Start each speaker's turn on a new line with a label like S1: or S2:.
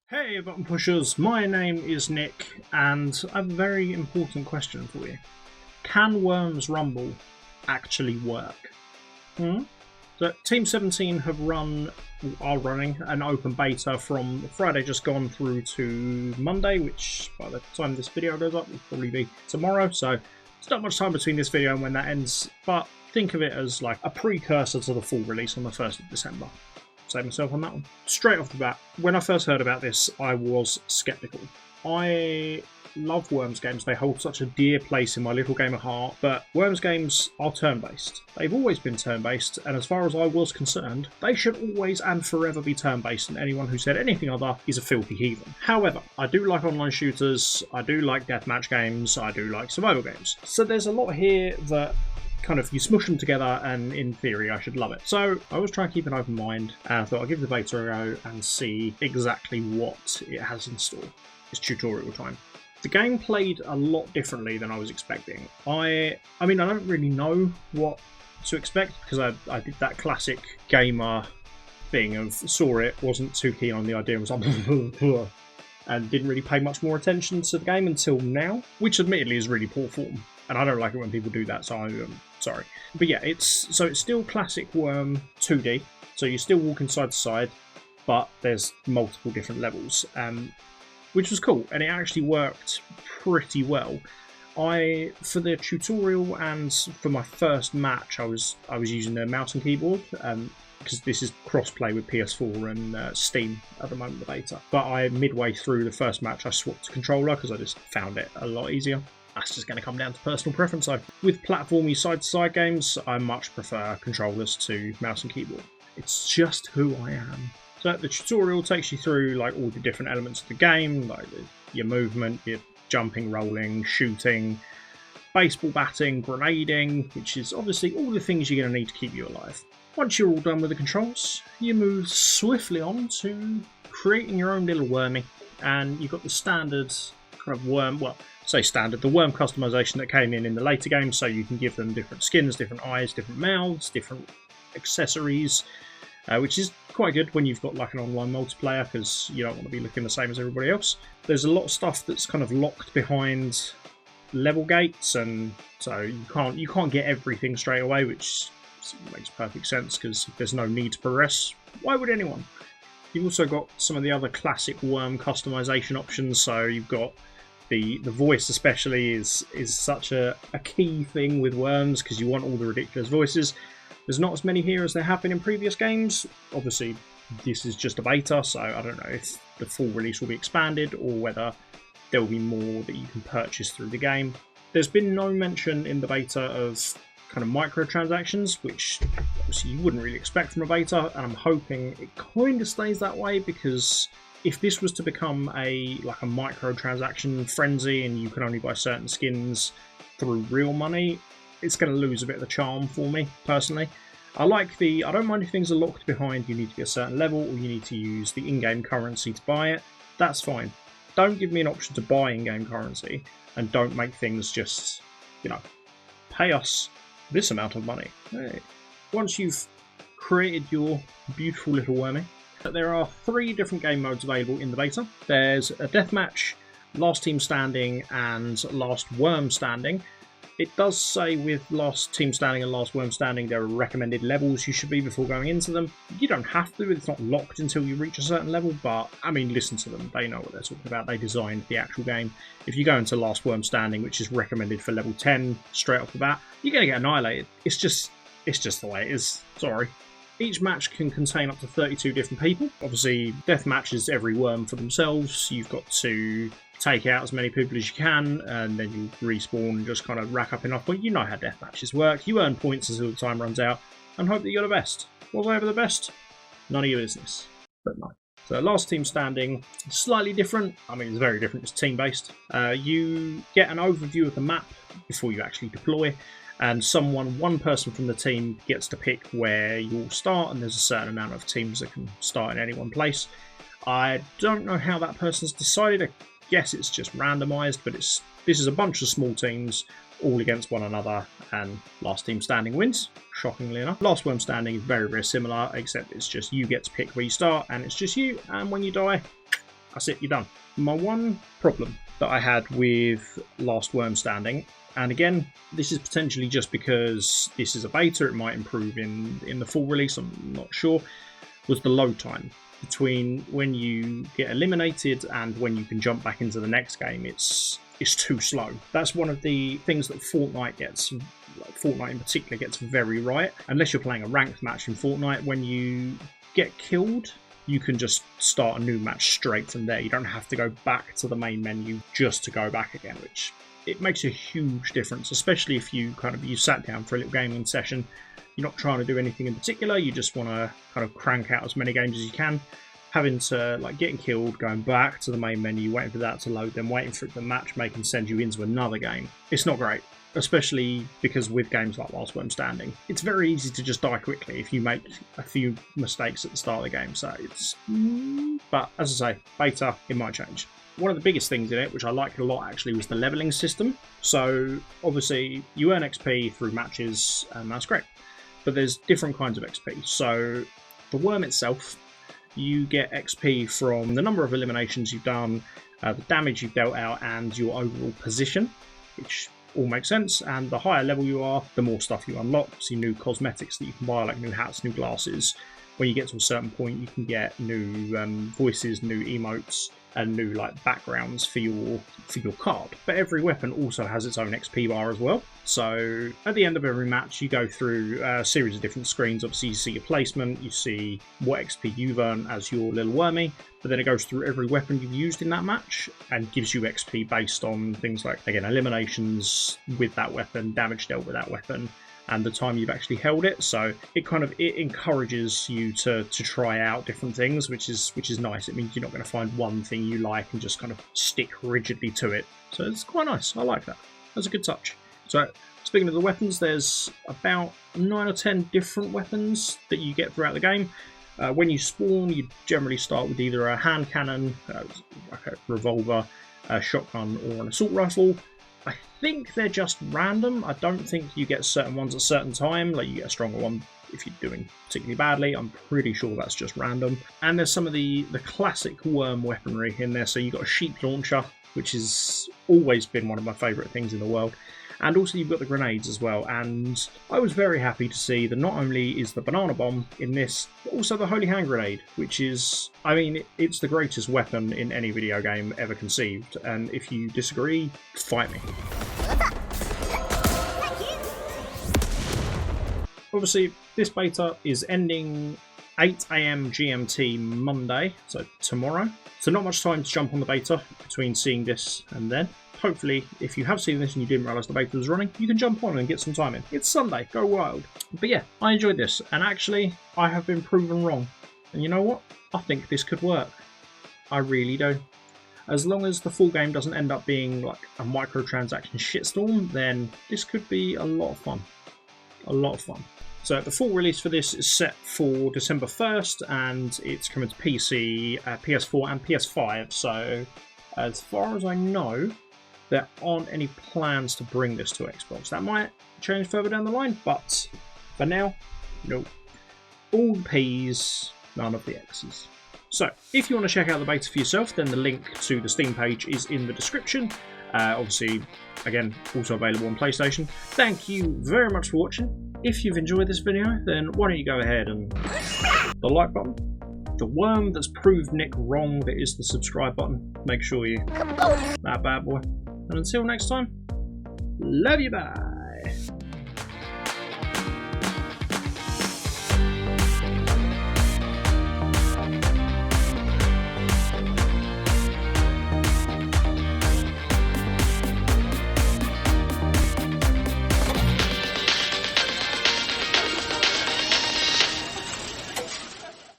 S1: Hey button pushers, my name is Nick and I have a very important question for you. Can Worms Rumble actually work? So Team 17 are running an open beta from Friday just gone through to Monday, which by the time this video goes up will probably be tomorrow, so there's not much time between this video and when that ends, but think of it as like a precursor to the full release on the 1st of December. Save myself on that one. Straight off the bat, when I first heard about this, I was skeptical. I love Worms games, they hold such a dear place in my little game of heart, but Worms games are turn-based. They've always been turn-based, and as far as I was concerned, they should always and forever be turn-based, and anyone who said anything other is a filthy heathen. However, I do like online shooters, I do like deathmatch games, I do like survival games. So there's a lot here that kind of you smush them together and in theory I should love it. So I always try and keep an open mind and I thought I'd give the beta a go and see exactly what it has in store. It's tutorial time. The game played a lot differently than I was expecting. I mean I don't really know what to expect because I did that classic gamer thing of saw it, wasn't too keen on the idea, was like and didn't really pay much more attention to the game until now, which admittedly is really poor form. And I don't like it when people do that, so I'm sorry. But yeah, it's still classic Worm 2D, so you're still walking side to side, but there's multiple different levels, which was cool, and it actually worked pretty well. For the tutorial and for my first match, I was using the mouse and keyboard, because this is cross-play with PS4 and Steam at the moment, the beta. But midway through the first match, I swapped to controller because I just found it a lot easier. That's just going to come down to personal preference though. With platformy side-to-side games, I much prefer controllers to mouse and keyboard. It's just who I am. So the tutorial takes you through like all the different elements of the game, like your movement, your jumping, rolling, shooting, baseball batting, grenading, which is obviously all the things you're going to need to keep you alive. Once you're all done with the controls, you move swiftly on to creating your own little wormy, and you've got the standard kind of worm, well, say standard, the worm customization that came in the later games, so you can give them different skins, different eyes, different mouths, different accessories, which is quite good when you've got like an online multiplayer because you don't want to be looking the same as everybody else. There's a lot of stuff that's kind of locked behind level gates, and so you can't get everything straight away, which makes perfect sense because if there's no need to progress, why would anyone? You've also got some of the other classic worm customization options, so you've got the voice especially is such a key thing with Worms because you want all the ridiculous voices. There's not as many here as there have been in previous games. Obviously, this is just a beta, so I don't know if the full release will be expanded or whether there will be more that you can purchase through the game. There's been no mention in the beta of kind of microtransactions, which obviously you wouldn't really expect from a beta, and I'm hoping it kind of stays that way because if this was to become like a microtransaction frenzy and you can only buy certain skins through real money, it's going to lose a bit of the charm for me personally. I don't mind if things are locked behind you need to be a certain level or you need to use the in-game currency to buy it. That's fine. Don't give me an option to buy in-game currency and don't make things just, pay us this amount of money. Hey. Once you've created your beautiful little wormy, there are 3 different game modes available in the beta. There's a deathmatch, last team standing, and last worm standing. It does say with last team standing and last worm standing there are recommended levels you should be before going into them. You don't have to, it's not locked until you reach a certain level, but I mean listen to them, they know what they're talking about, they designed the actual game. If you go into last worm standing, which is recommended for level 10 straight off the bat, you're going to get annihilated. It's just the way it is, sorry. Each match can contain up to 32 different people. Obviously, death matches every worm for themselves. You've got to take out as many people as you can, and then you respawn and just kind of rack up enough points. You know how death matches work. You earn points until the time runs out, and hope that you're the best. Was I ever the best? None of your business. But no. So last team standing, slightly different. I mean, it's very different. It's team-based. You get an overview of the map before you actually deploy. And one person from the team gets to pick where you'll start, and there's a certain amount of teams that can start in any one place. I don't know how that person's decided. I guess it's just randomised, but this is a bunch of small teams all against one another, and last team standing wins, shockingly enough. Last worm standing is very, very similar, except it's just you get to pick where you start, and it's just you, and when you die, That's it, you're done. My one problem that I had with Last Worm Standing, and again, this is potentially just because this is a beta, it might improve in the full release, I'm not sure, was the load time between when you get eliminated and when you can jump back into the next game. It's too slow. That's one of the things that Fortnite in particular gets very right. Unless you're playing a ranked match in Fortnite, when you get killed, you can just start a new match straight from there. You don't have to go back to the main menu just to go back again, which it makes a huge difference, especially if you sat down for a little gaming session. You're not trying to do anything in particular, you just want to kind of crank out as many games as you can. Having to, like, getting killed, going back to the main menu, waiting for that to load, then waiting for the matchmaking to send you into another game. It's not great, especially because with games like Last Worm Standing, it's very easy to just die quickly if you make a few mistakes at the start of the game. So but as I say, beta, it might change. One of the biggest things in it, which I liked a lot actually, was the leveling system. So obviously you earn XP through matches, and that's great. But there's different kinds of XP. So the worm itself, you get XP from the number of eliminations you've done, the damage you've dealt out, and your overall position, which all makes sense. And the higher level you are, the more stuff you unlock. See new cosmetics that you can buy, like new hats, new glasses. When you get to a certain point, you can get new voices, new emotes, and new like backgrounds for your card. But every weapon also has its own XP bar as well. So at the end of every match, you go through a series of different screens. Obviously, you see your placement, you see what XP you've earned as your little wormy, but then it goes through every weapon you've used in that match and gives you XP based on things like, again, eliminations with that weapon, damage dealt with that weapon, and the time you've actually held it. So it encourages you to try out different things, which is nice. It means you're not going to find one thing you like and just kind of stick rigidly to it. So it's quite nice. I like that. That's a good touch. So speaking of the weapons, there's about 9 or 10 different weapons that you get throughout the game. When you spawn, you generally start with either a hand cannon, like a revolver, a shotgun, or an assault rifle. I think they're just random. I don't think you get certain ones at a certain time, like you get a stronger one if you're doing particularly badly. I'm pretty sure that's just random. And there's some of the classic worm weaponry in there. So you've got a sheep launcher, which has always been one of my favourite things in the world. And also you've got the grenades as well. And I was very happy to see that not only is the banana bomb in this, but also the holy hand grenade, which is, I mean, it's the greatest weapon in any video game ever conceived. And if you disagree, fight me. Obviously, this beta is ending 8 AM GMT Monday, so tomorrow. So not much time to jump on the beta between seeing this and then. Hopefully, if you have seen this and you didn't realise the beta was running, you can jump on and get some time in. It's Sunday, go wild. But yeah, I enjoyed this, and actually, I have been proven wrong. And you know what? I think this could work. I really do. As long as the full game doesn't end up being like a microtransaction shitstorm, then this could be a lot of fun. A lot of fun. So the full release for this is set for December 1st, and it's coming to PC, PS4 and PS5. So as far as I know, there aren't any plans to bring this to Xbox. That might change further down the line, but for now, nope. All the P's, none of the X's. So, if you want to check out the beta for yourself, then the link to the Steam page is in the description. Obviously, again, also available on PlayStation. Thank you very much for watching. If you've enjoyed this video, then why don't you go ahead and the like button. The worm that's proved Nick wrong, that is the subscribe button. Make sure you that bad boy. And until next time, love you, bye.